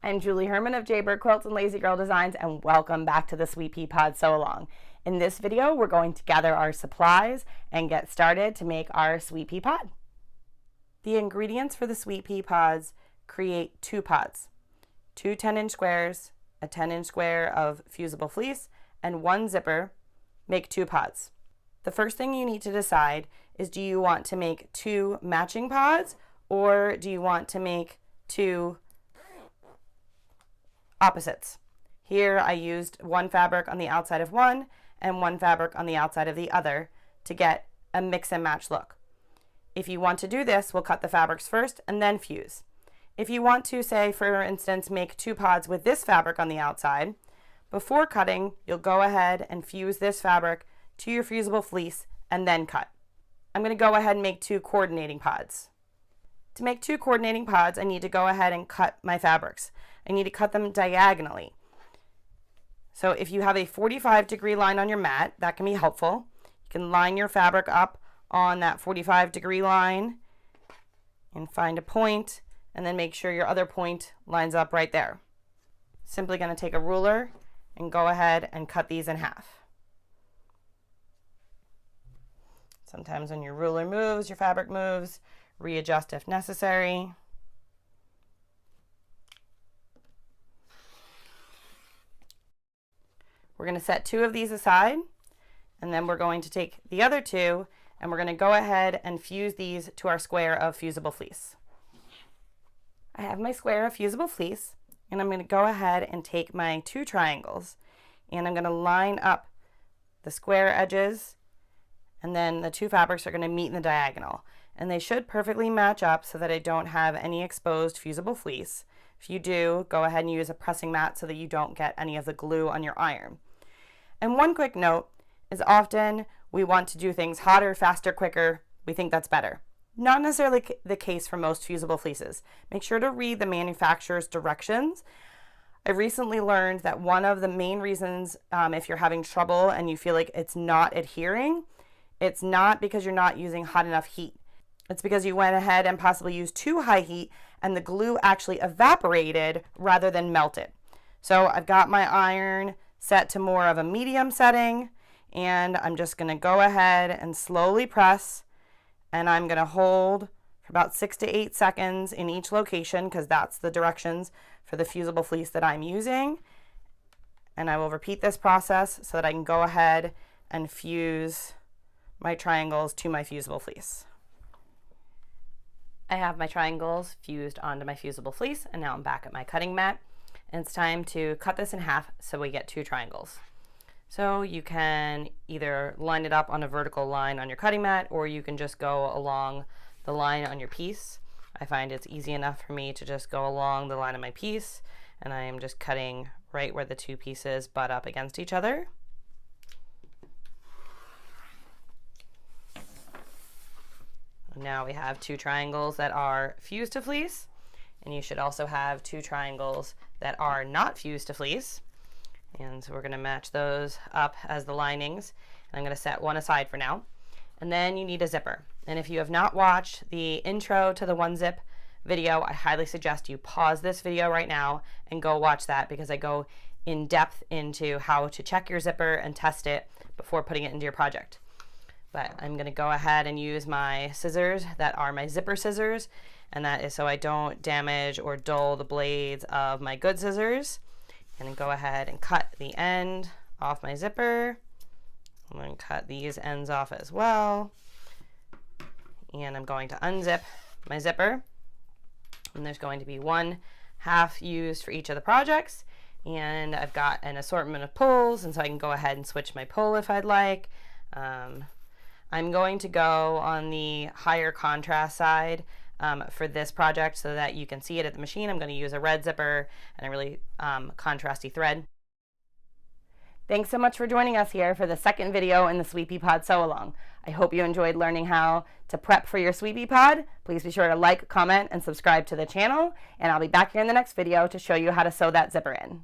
I'm Julie Herman of Jaybird Quilts and Lazy Girl Designs, and welcome back to the Sweetpea Pod Sew Along. In this video, we're going to gather our supplies and get started to make our Sweetpea Pod. The ingredients for the Sweetpea Pods create 2 pods, 2 10-inch squares, a 10-inch square of fusible fleece, and 1 zipper make 2 pods. The first thing you need to decide is, do you want to make 2 matching pods, or do you want to make 2 opposites? Here I used 1 fabric on the outside of one and 1 fabric on the outside of the other to get a mix and match look. If you want to do this, we'll cut the fabrics first and then fuse. If you want to, say for instance, make 2 pods with this fabric on the outside, before cutting you'll go ahead and fuse this fabric to your fusible fleece and then cut. I'm going to go ahead and make 2 coordinating pods. To make 2 coordinating pods, I need to go ahead and cut my fabrics. I need to cut them diagonally. So if you have a 45-degree line on your mat, that can be helpful. You can line your fabric up on that 45-degree line and find a point, and then make sure your other point lines up right there. Simply going to take a ruler and go ahead and cut these in half. Sometimes when your ruler moves, your fabric moves. Readjust if necessary. We're going to set 2 of these aside, and then we're going to take the other 2 and we're going to go ahead and fuse these to our square of fusible fleece. I have my square of fusible fleece, and I'm going to go ahead and take my 2 triangles, and I'm going to line up the square edges, and then the 2 fabrics are going to meet in the diagonal. And they should perfectly match up so that I don't have any exposed fusible fleece. If you do, go ahead and use a pressing mat so that you don't get any of the glue on your iron. And one quick note is, often we want to do things hotter, faster, quicker. We think that's better. Not necessarily the case for most fusible fleeces. Make sure to read the manufacturer's directions. I recently learned that one of the main reasons if you're having trouble and you feel like it's not adhering, it's not because you're not using hot enough heat. It's because you went ahead and possibly used too high heat and the glue actually evaporated rather than melted. So I've got my iron set to more of a medium setting, and I'm just going to go ahead and slowly press, and I'm going to hold for about 6 to 8 seconds in each location, because that's the directions for the fusible fleece that I'm using. And I will repeat this process so that I can go ahead and fuse my triangles to my fusible fleece. I have my triangles fused onto my fusible fleece, and now I'm back at my cutting mat, and it's time to cut this in half so we get 2 triangles. So you can either line it up on a vertical line on your cutting mat, or you can just go along the line on your piece. I find it's easy enough for me to just go along the line of my piece, and I am just cutting right where the 2 pieces butt up against each other. Now we have 2 triangles that are fused to fleece, and you should also have 2 triangles that are not fused to fleece. And so we're going to match those up as the linings, and I'm going to set one aside for now. And then you need a zipper. And if you have not watched the intro to the 1-zip video, I highly suggest you pause this video right now and go watch that, because I go in depth into how to check your zipper and test it before putting it into your project. But I'm going to go ahead and use my scissors that are my zipper scissors, and that is so I don't damage or dull the blades of my good scissors. And then go ahead and cut the end off my zipper. I'm going to cut these ends off as well. And I'm going to unzip my zipper. And there's going to be 1 half used for each of the projects. And I've got an assortment of pulls, and so I can go ahead and switch my pull if I'd like. I'm going to go on the higher contrast side for this project so that you can see it at the machine. I'm going to use a red zipper and a really contrasty thread. Thanks so much for joining us here for the second video in the Sweetpea Pod Sew Along. I hope you enjoyed learning how to prep for your Sweetpea Pod. Please be sure to like, comment, and subscribe to the channel, and I'll be back here in the next video to show you how to sew that zipper in.